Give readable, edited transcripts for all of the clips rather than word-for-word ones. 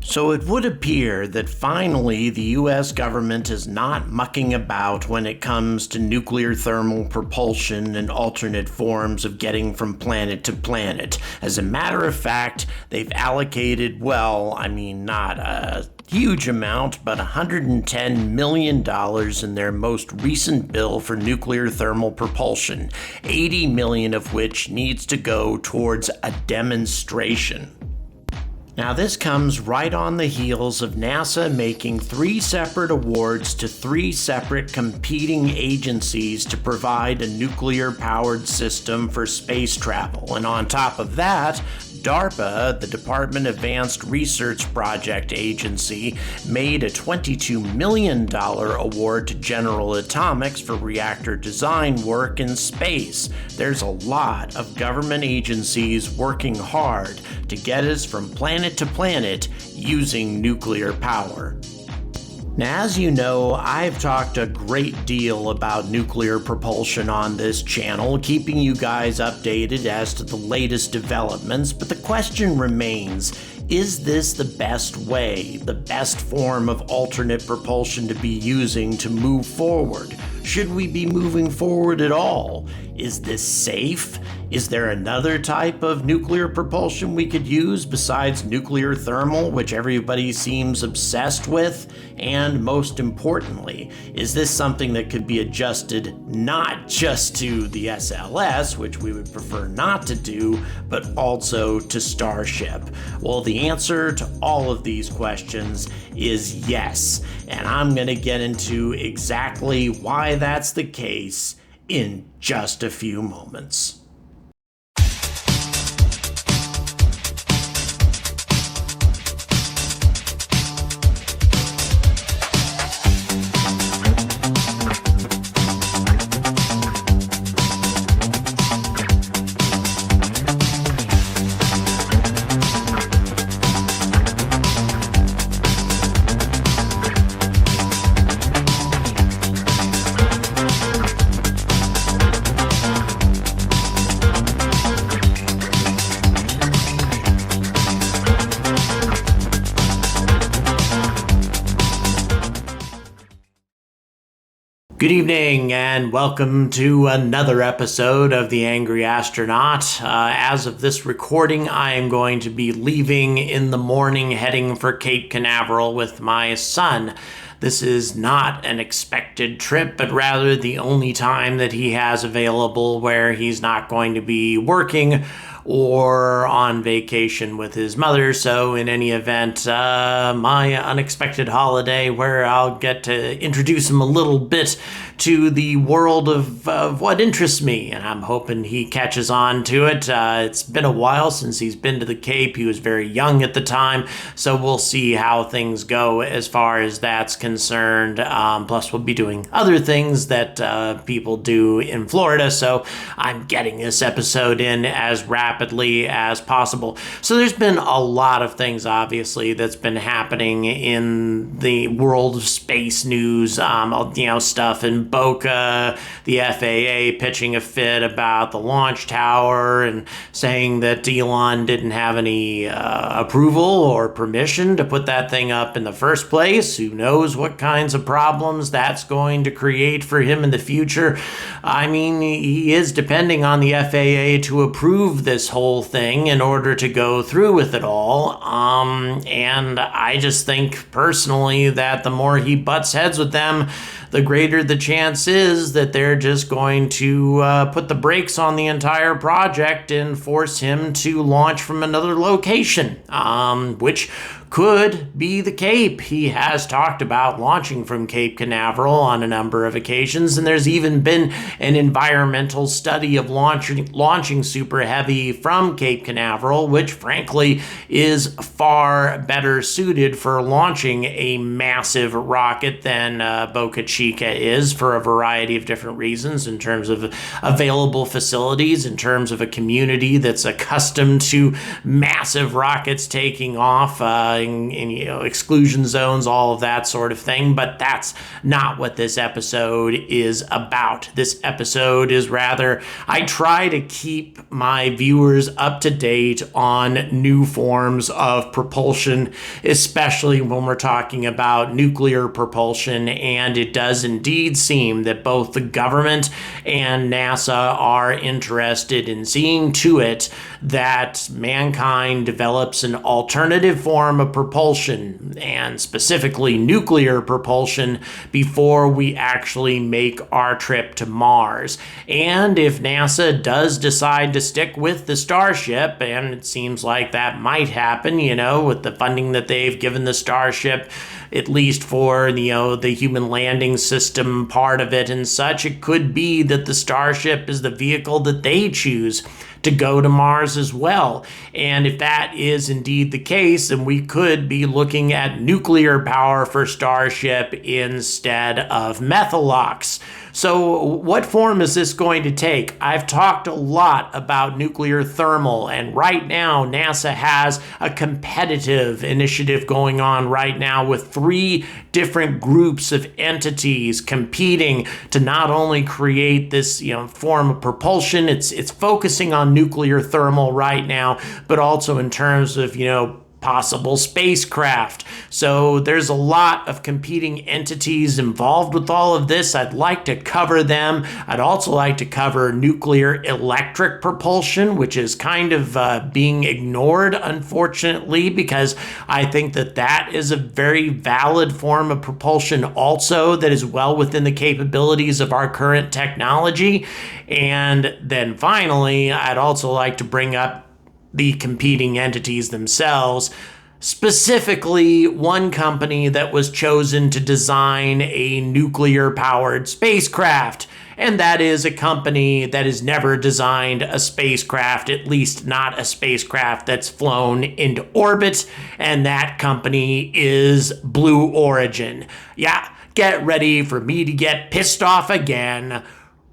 So it would appear that finally the US government is not mucking about when it comes to nuclear thermal propulsion and alternate forms of getting from planet to planet. As a matter of fact, they've allocated, not a huge amount, but $110 million in their most recent bill for nuclear thermal propulsion, $80 million of which needs to go towards a demonstration. Now, this comes right on the heels of NASA making 3 separate awards to 3 separate competing agencies to provide a nuclear-powered system for space travel. And on top of that, DARPA, the Department of Advanced Research Project Agency, made a $22 million award to General Atomics for reactor design work in space. There's a lot of government agencies working hard to get us from planet to planet using nuclear power. Now, as you know, I've talked a great deal about nuclear propulsion on this channel, keeping you guys updated as to the latest developments, but the question remains, is this the best way, the best form of alternate propulsion to be using to move forward? Should we be moving forward at all? Is this safe? Is there another type of nuclear propulsion we could use besides nuclear thermal, which everybody seems obsessed with? And most importantly, is this something that could be adjusted not just to the SLS, which we would prefer not to do, but also to Starship? Well, the answer to all of these questions is yes, and I'm going to get into exactly why that's the case in just a few moments. Good evening and welcome to another episode of the Angry Astronaut. As of this recording, I am going to be leaving in the morning, heading for Cape Canaveral with my son. This is not an expected trip, but rather the only time that he has available where he's not going to be working or on vacation with his mother. So in any event, my unexpected holiday where I'll get to introduce him a little bit to the world of what interests me, and I'm hoping he catches on to it. It's been a while since he's been to the Cape. He was very young at the time, so we'll see how things go as far as that's concerned. Plus, we'll be doing other things that people do in Florida, so I'm getting this episode in as rapidly as possible. So there's been a lot of things, obviously, that's been happening in the world of space news, stuff in Boca, the FAA pitching a fit about the launch tower and saying that Elon didn't have any approval or permission to put that thing up in the first place. Who knows what kinds of problems that's going to create for him in the future. I mean, he is depending on the FAA to approve this whole thing in order to go through with it all. And I just think personally that the more he butts heads with them, the greater the chance is that they're just going to put the brakes on the entire project and force him to launch from another location, which could be the Cape. He has talked about launching from Cape Canaveral on a number of occasions, and there's even been an environmental study of launching Super Heavy from Cape Canaveral, which frankly is far better suited for launching a massive rocket than Boca Chica Chica is for a variety of different reasons, in terms of available facilities, in terms of a community that's accustomed to massive rockets taking off, and exclusion zones, all of that sort of thing. But that's not what this episode is about. This episode is rather, I try to keep my viewers up to date on new forms of propulsion, especially when we're talking about nuclear propulsion. And it does indeed seem that both the government and NASA are interested in seeing to it that mankind develops an alternative form of propulsion, and specifically nuclear propulsion, before we actually make our trip to Mars. And if NASA does decide to stick with the Starship, and it seems like that might happen, with the funding that they've given the Starship, at least for the human landing system part of it and such, it could be that the Starship is the vehicle that they choose to go to Mars as well. And if that is indeed the case, then we could be looking at nuclear power for Starship instead of methalox. So what form is this going to take? I've talked a lot about nuclear thermal, and right now NASA has a competitive initiative going on right now with 3 different groups of entities competing to not only create this form of propulsion. It's focusing on nuclear thermal right now, but also in terms of possible spacecraft. So there's a lot of competing entities involved with all of this. I'd like to cover them. I'd also like to cover nuclear electric propulsion, which is kind of being ignored, unfortunately, because I think that is a very valid form of propulsion also, that is well within the capabilities of our current technology. And then finally, I'd also like to bring up the competing entities themselves, specifically one company that was chosen to design a nuclear-powered spacecraft, and that is a company that has never designed a spacecraft, at least not a spacecraft that's flown into orbit, and that company is Blue Origin. Yeah, get ready for me to get pissed off again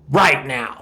right now.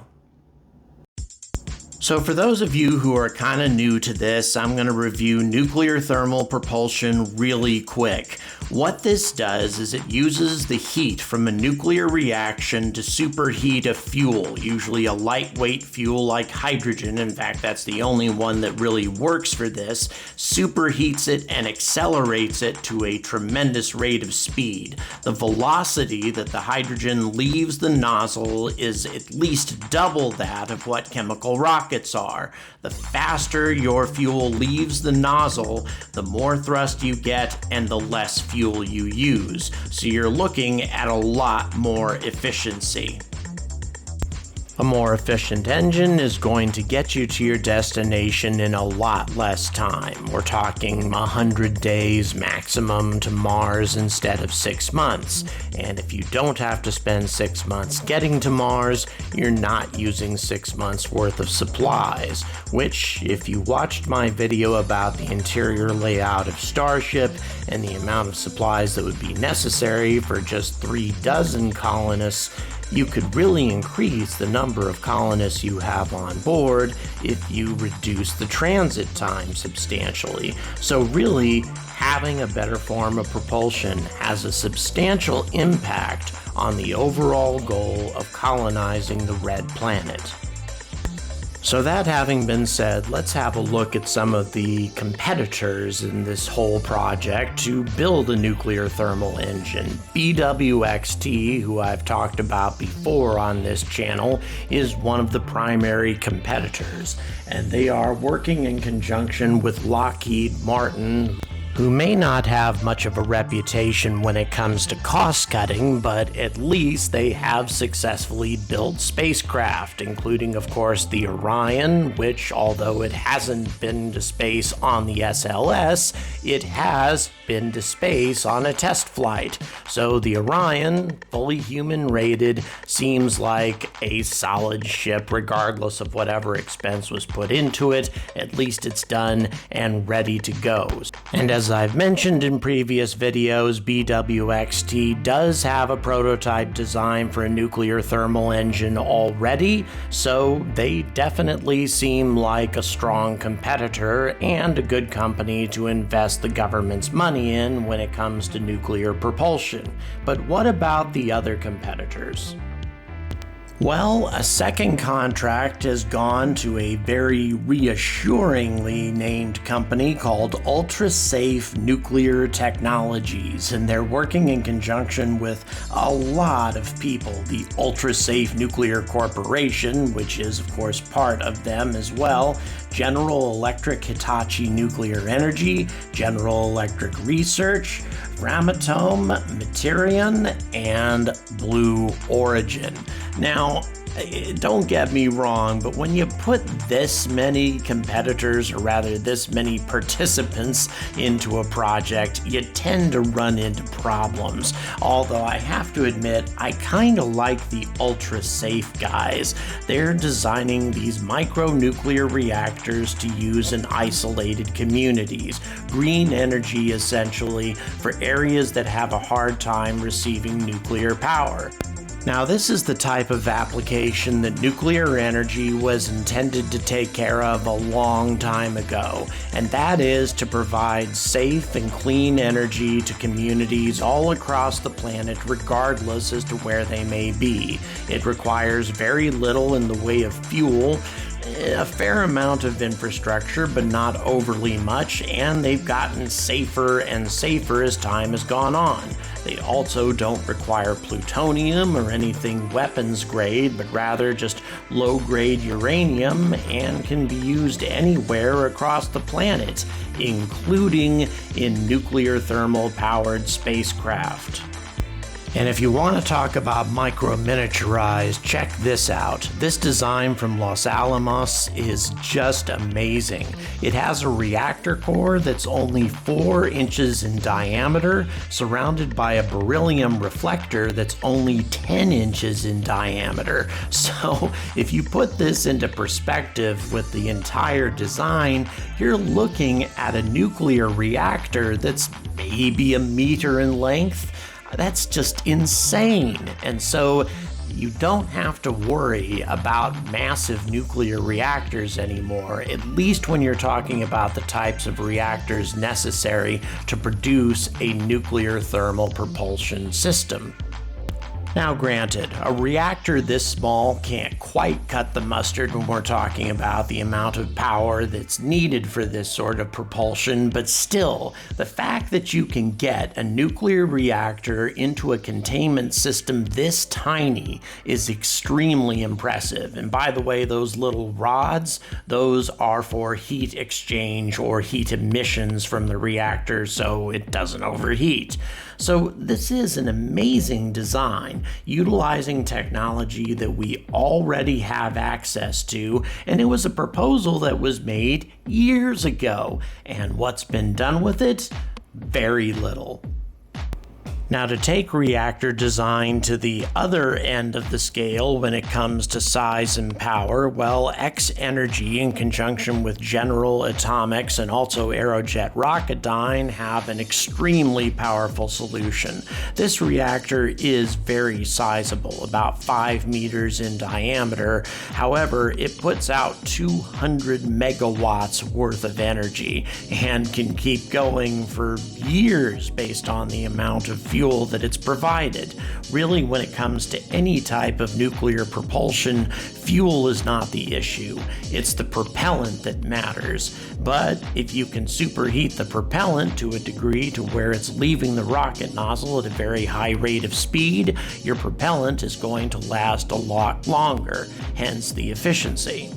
So for those of you who are kind of new to this, I'm going to review nuclear thermal propulsion really quick. What this does is it uses the heat from a nuclear reaction to superheat a fuel, usually a lightweight fuel like hydrogen. In fact, that's the only one that really works for this. Superheats it and accelerates it to a tremendous rate of speed. The velocity that the hydrogen leaves the nozzle is at least double that of what chemical rockets are. The faster your fuel leaves the nozzle, the more thrust you get and the less fuel you use. So you're looking at a lot more efficiency. A more efficient engine is going to get you to your destination in a lot less time. We're talking 100 days maximum to Mars instead of 6 months. And if you don't have to spend 6 months getting to Mars, you're not using 6 months worth of supplies, which, if you watched my video about the interior layout of Starship and the amount of supplies that would be necessary for just 36 colonists, you could really increase the number of colonists you have on board if you reduce the transit time substantially. So really, having a better form of propulsion has a substantial impact on the overall goal of colonizing the Red Planet. So that having been said, let's have a look at some of the competitors in this whole project to build a nuclear thermal engine. BWXT, who I've talked about before on this channel, is one of the primary competitors, and they are working in conjunction with Lockheed Martin, who may not have much of a reputation when it comes to cost cutting, but at least they have successfully built spacecraft, including, of course, the Orion, which, although it hasn't been to space on the SLS, it has been to space on a test flight. So the Orion, fully human rated, seems like a solid ship regardless of whatever expense was put into it. At least it's done and ready to go. And as I've mentioned in previous videos, BWXT does have a prototype design for a nuclear thermal engine already, so they definitely seem like a strong competitor and a good company to invest the government's money in when it comes to nuclear propulsion. But what about the other competitors? Well, a second contract has gone to a very reassuringly named company called Ultra-Safe Nuclear Technologies, and they're working in conjunction with a lot of people. The Ultra-Safe Nuclear Corporation, which is of course part of them as well, General Electric Hitachi Nuclear Energy, General Electric Research, Framatome, Materion, and Blue Origin. Now, don't get me wrong, but when you put this many competitors, or rather this many participants into a project, you tend to run into problems. Although I have to admit, I kind of like the ultra-safe guys. They're designing these micro-nuclear reactors to use in isolated communities. Green energy, essentially, for areas that have a hard time receiving nuclear power. Now, this is the type of application that nuclear energy was intended to take care of a long time ago, and that is to provide safe and clean energy to communities all across the planet, regardless as to where they may be. It requires very little in the way of fuel, a fair amount of infrastructure, but not overly much, and they've gotten safer and safer as time has gone on. They also don't require plutonium or anything weapons grade, but rather just low-grade uranium, and can be used anywhere across the planet, including in nuclear thermal-powered spacecraft. And if you want to talk about micro-miniaturized, check this out. This design from Los Alamos is just amazing. It has a reactor core that's only 4 inches in diameter, surrounded by a beryllium reflector that's only 10 inches in diameter. So if you put this into perspective with the entire design, you're looking at a nuclear reactor that's maybe a meter in length. That's just insane. And so you don't have to worry about massive nuclear reactors anymore, at least when you're talking about the types of reactors necessary to produce a nuclear thermal propulsion system. Now granted, a reactor this small can't quite cut the mustard when we're talking about the amount of power that's needed for this sort of propulsion, but still, the fact that you can get a nuclear reactor into a containment system this tiny is extremely impressive. And by the way, those little rods, those are for heat exchange or heat emissions from the reactor so it doesn't overheat. So this is an amazing design, utilizing technology that we already have access to, and it was a proposal that was made years ago. And what's been done with it? Very little. Now, to take reactor design to the other end of the scale when it comes to size and power, well, X Energy, in conjunction with General Atomics and also Aerojet Rocketdyne, have an extremely powerful solution. This reactor is very sizable, about 5 meters in diameter. However, it puts out 200 megawatts worth of energy and can keep going for years based on the amount of fuel that it's provided. Really, when it comes to any type of nuclear propulsion, fuel is not the issue. It's the propellant that matters. But if you can superheat the propellant to a degree to where it's leaving the rocket nozzle at a very high rate of speed, your propellant is going to last a lot longer, hence the efficiency.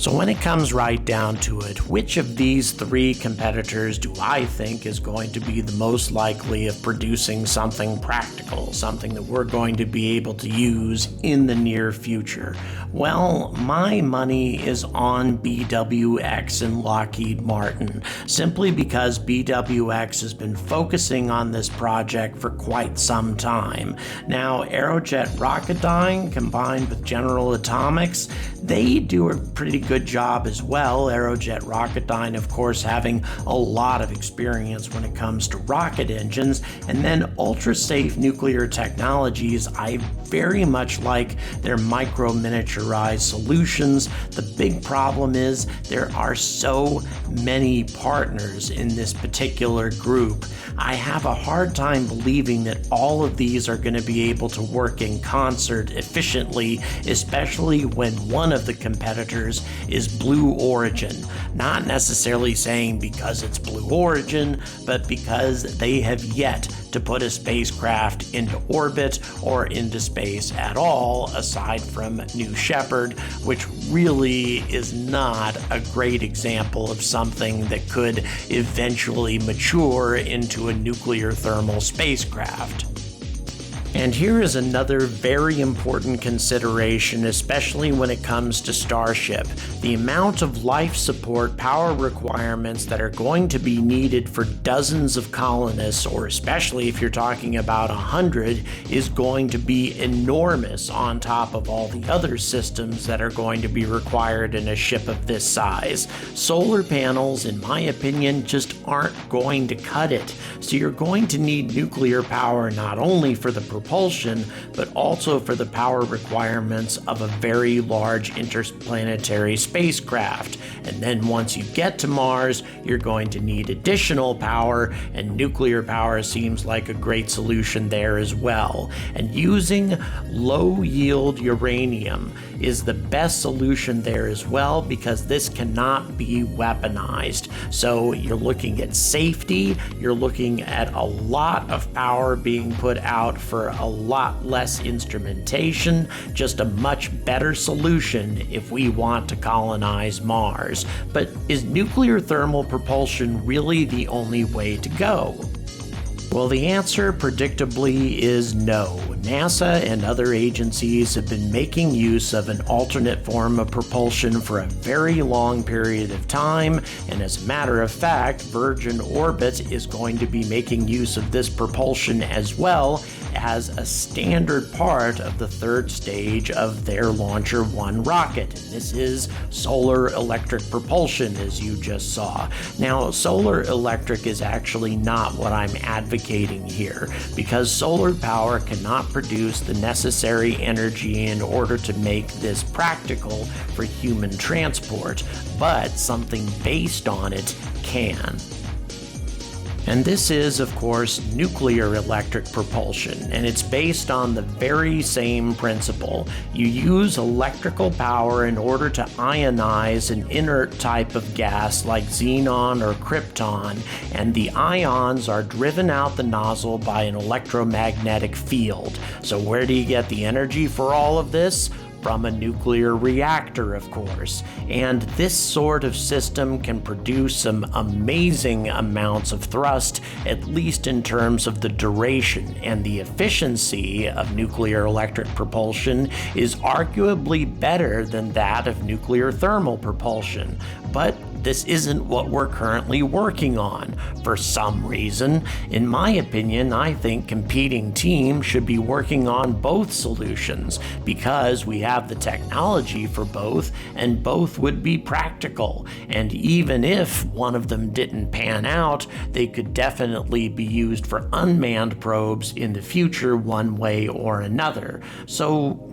So when it comes right down to it, which of these three competitors do I think is going to be the most likely of producing something practical, something that we're going to be able to use in the near future? Well, my money is on BWX and Lockheed Martin, simply because BWX has been focusing on this project for quite some time. Now, Aerojet Rocketdyne combined with General Atomics, they do a pretty good job as well. Aerojet Rocketdyne, of course, having a lot of experience when it comes to rocket engines. And then ultra-safe nuclear technologies, I very much like their micro-miniaturized solutions. The big problem is there are so many partners in this particular group. I have a hard time believing that all of these are going to be able to work in concert efficiently, especially when one of the competitors is Blue Origin. Not necessarily saying because it's Blue Origin, but because they have yet to put a spacecraft into orbit or into space at all, aside from New Shepard, which really is not a great example of something that could eventually mature into a nuclear thermal spacecraft. And here is another very important consideration, especially when it comes to Starship. The amount of life support power requirements that are going to be needed for dozens of colonists, or especially if you're talking about 100, is going to be enormous on top of all the other systems that are going to be required in a ship of this size. Solar panels, in my opinion, just aren't going to cut it. So you're going to need nuclear power not only for the propulsion, but also for the power requirements of a very large interplanetary spacecraft. And then once you get to Mars, you're going to need additional power, and nuclear power seems like a great solution there as well. And using low-yield uranium is the best solution there as well, because this cannot be weaponized. So you're looking at safety, you're looking at a lot of power being put out for a lot less instrumentation, just a much better solution if we want to colonize Mars. But is nuclear thermal propulsion really the only way to go? Well, the answer, predictably, is no. NASA and other agencies have been making use of an alternate form of propulsion for a very long period of time, and as a matter of fact, Virgin Orbit is going to be making use of this propulsion as well as a standard part of the third stage of their Launcher 1 rocket. And this is solar electric propulsion, as you just saw. Now, solar electric is actually not what I'm advocating here, because solar power cannot produce the necessary energy in order to make this practical for human transport, but something based on it can. And this is, of course, nuclear electric propulsion, and it's based on the very same principle. You use electrical power in order to ionize an inert type of gas like xenon or krypton, and the ions are driven out the nozzle by an electromagnetic field. So where do you get the energy for all of this? From a nuclear reactor, of course. And this sort of system can produce some amazing amounts of thrust, at least in terms of the duration, and the efficiency of nuclear electric propulsion is arguably better than that of nuclear thermal propulsion. But this isn't what we're currently working on for some reason. In my opinion, I think competing teams should be working on both solutions because we have the technology for both, and both would be practical. And even if one of them didn't pan out, they could definitely be used for unmanned probes in the future one way or another. So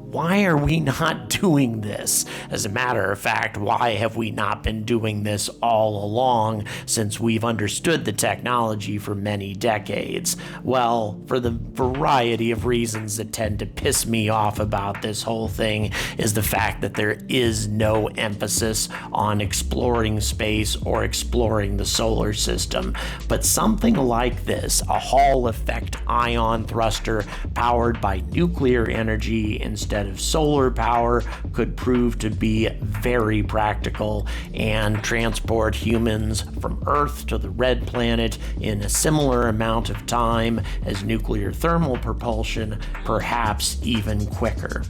why are we not doing this? As a matter of fact, why have we not been doing this all along, since we've understood the technology for many decades? Well, for the variety of reasons that tend to piss me off about this whole thing is the fact that there is no emphasis on exploring space or exploring the solar system. But something like this, a Hall effect ion thruster powered by nuclear energy instead instead of solar power could prove to be very practical and transport humans from Earth to the Red Planet in a similar amount of time as nuclear thermal propulsion, perhaps even quicker.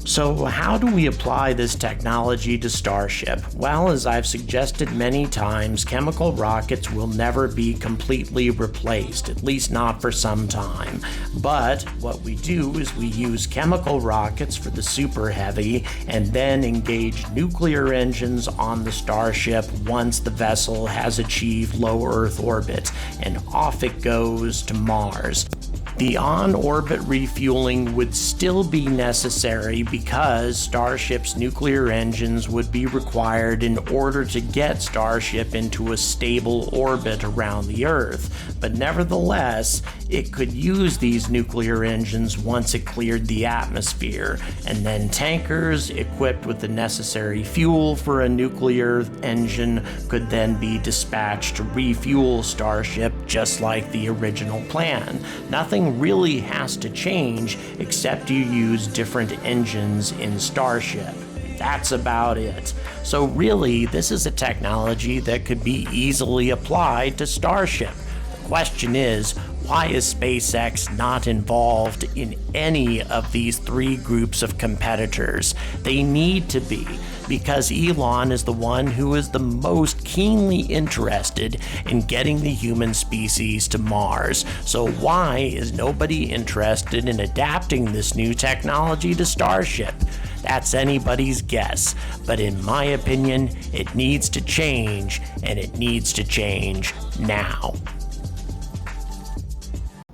So how do we apply this technology to Starship? Well, as I've suggested many times, chemical rockets will never be completely replaced, at least not for some time. But what we do is we use chemical rockets for the Super Heavy and then engage nuclear engines on the Starship once the vessel has achieved low Earth orbit, and off it goes to Mars. The on-orbit refueling would still be necessary because Starship's nuclear engines would be required in order to get Starship into a stable orbit around the Earth, but nevertheless, it could use these nuclear engines once it cleared the atmosphere, and then tankers equipped with the necessary fuel for a nuclear engine could then be dispatched to refuel Starship just like the original plan. Nothing really has to change except you use different engines in Starship. That's about it. So really, this is a technology that could be easily applied to Starship. The question is, why is SpaceX not involved in any of these three groups of competitors? They need to be, because Elon is the one who is the most keenly interested in getting the human species to Mars. So why is nobody interested in adapting this new technology to Starship? That's anybody's guess, but in my opinion, it needs to change, and it needs to change now.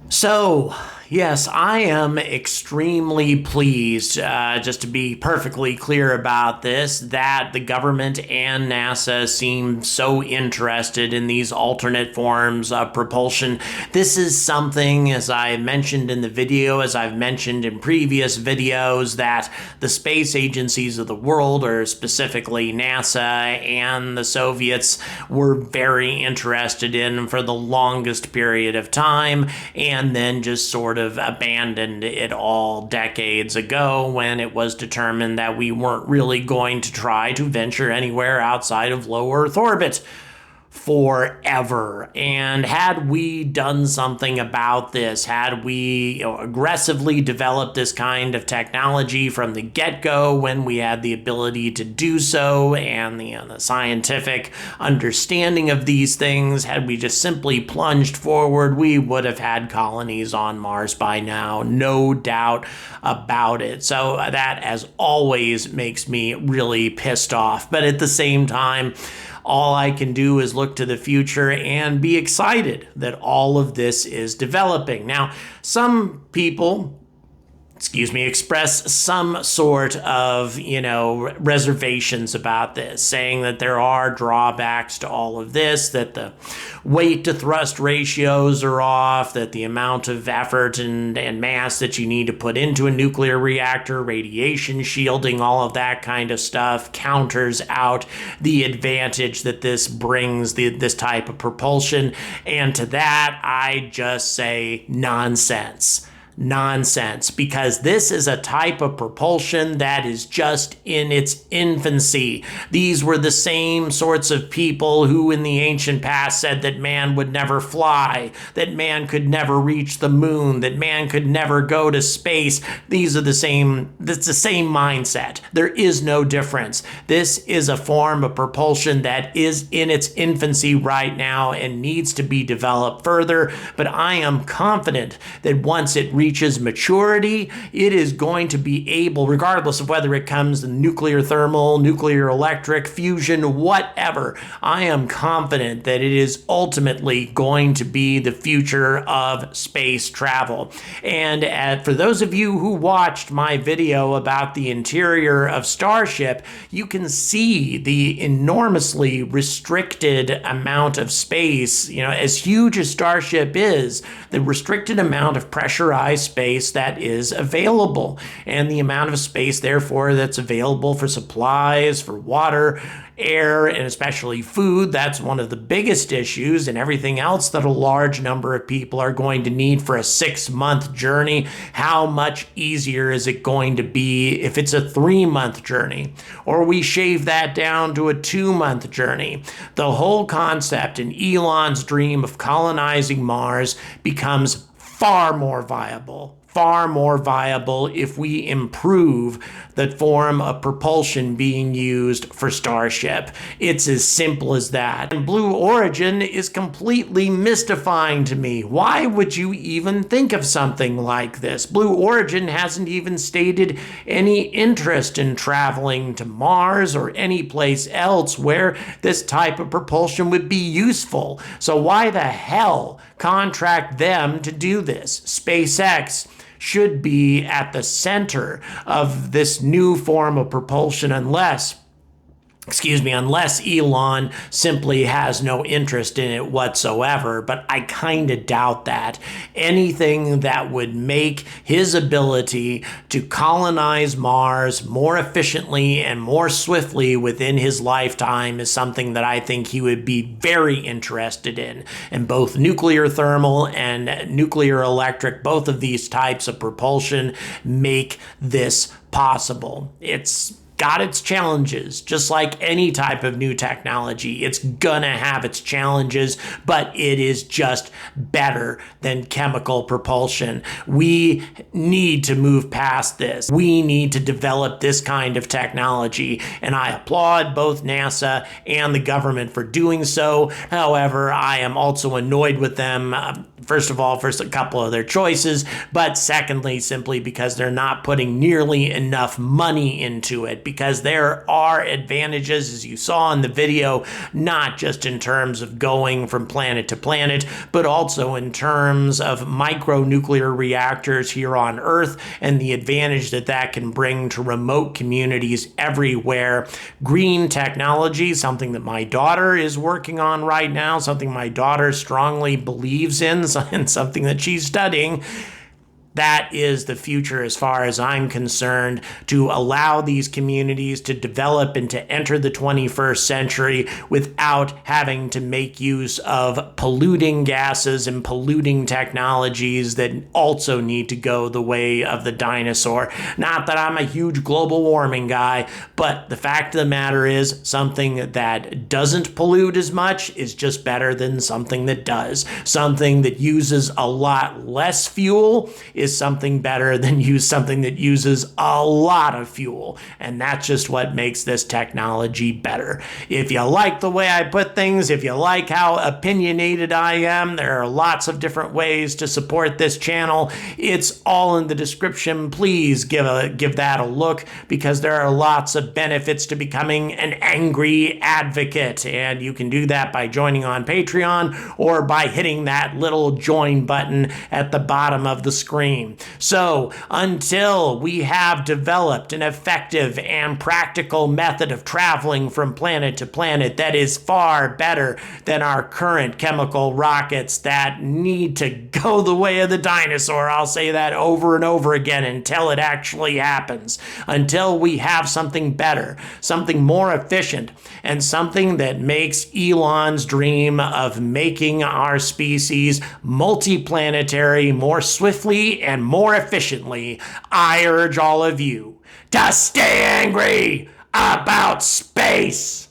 So, yes, I am extremely pleased, just to be perfectly clear about this, that the government and NASA seem so interested in these alternate forms of propulsion. This is something, as I mentioned in the video, as I've mentioned in previous videos, that the space agencies of the world, or specifically NASA and the Soviets, were very interested in for the longest period of time, and then just sort of abandoned it all decades ago when it was determined that we weren't really going to try to venture anywhere outside of low Earth orbit forever. And had we done something about this, had we aggressively developed this kind of technology from the get-go when we had the ability to do so and the scientific understanding of these things, had we just simply plunged forward, we would have had colonies on Mars by now, no doubt about it. So that, as always, makes me really pissed off. But at the same time, all I can do is look to the future and be excited that all of this is developing. Now, some people, express some sort of, reservations about this, saying that there are drawbacks to all of this, that the weight to thrust ratios are off, that the amount of effort and mass that you need to put into a nuclear reactor, radiation shielding, all of that kind of stuff counters out the advantage that this brings, this type of propulsion. And to that, I just say nonsense. Because this is a type of propulsion that is just in its infancy. These were the same sorts of people who in the ancient past said that man would never fly, that man could never reach the moon, that man could never go to space. It's the same mindset. There is no difference. This is a form of propulsion that is in its infancy right now and needs to be developed further, but I am confident that once it reaches maturity, it is going to be able, regardless of whether it comes in nuclear thermal, nuclear electric, fusion, whatever, I am confident that it is ultimately going to be the future of space travel. And for those of you who watched my video about the interior of Starship, you can see the enormously restricted amount of space. As huge as Starship is, the restricted amount of pressurized by space that is available. And the amount of space, therefore, that's available for supplies, for water, air, and especially food, that's one of the biggest issues, and everything else that a large number of people are going to need for a 6-month journey. How much easier is it going to be if it's a 3-month journey? Or we shave that down to a 2-month journey. The whole concept in Elon's dream of colonizing Mars becomes far more viable if we improve the form of propulsion being used for Starship. It's as simple as that. And Blue Origin is completely mystifying to me. Why would you even think of something like this? Blue Origin hasn't even stated any interest in traveling to Mars or any place else where this type of propulsion would be useful. So why the hell contract them to do this? SpaceX should be at the center of this new form of propulsion unless Elon simply has no interest in it whatsoever, but I kind of doubt that. Anything that would make his ability to colonize Mars more efficiently and more swiftly within his lifetime is something that I think he would be very interested in. And both nuclear thermal and nuclear electric, both of these types of propulsion make this possible. It's got its challenges, just like any type of new technology. It's gonna have its challenges, but it is just better than chemical propulsion. We need to move past this. We need to develop this kind of technology, and I applaud both NASA and the government for doing so. However, I am also annoyed with them, first of all, for a couple of their choices, but secondly, simply because they're not putting nearly enough money into it, because there are advantages, as you saw in the video, not just in terms of going from planet to planet, but also in terms of micronuclear reactors here on Earth and the advantage that that can bring to remote communities everywhere. Green technology, something that my daughter is working on right now, something my daughter strongly believes in, and something that she's studying. That is the future as far as I'm concerned, to allow these communities to develop and to enter the 21st century without having to make use of polluting gases and polluting technologies that also need to go the way of the dinosaur. Not that I'm a huge global warming guy, but the fact of the matter is something that doesn't pollute as much is just better than something that does. Something that uses a lot less fuel is something better than something that uses a lot of fuel. And that's just what makes this technology better. If you like the way I put things, if you like how opinionated I am, there are lots of different ways to support this channel. It's all in the description. Please give that a look, because there are lots of benefits to becoming an angry advocate. And you can do that by joining on Patreon or by hitting that little join button at the bottom of the screen. So until we have developed an effective and practical method of traveling from planet to planet that is far better than our current chemical rockets that need to go the way of the dinosaur, I'll say that over and over again until it actually happens. Until we have something better, something more efficient, and something that makes Elon's dream of making our species multiplanetary more swiftly and more efficiently, I urge all of you to stay angry about space.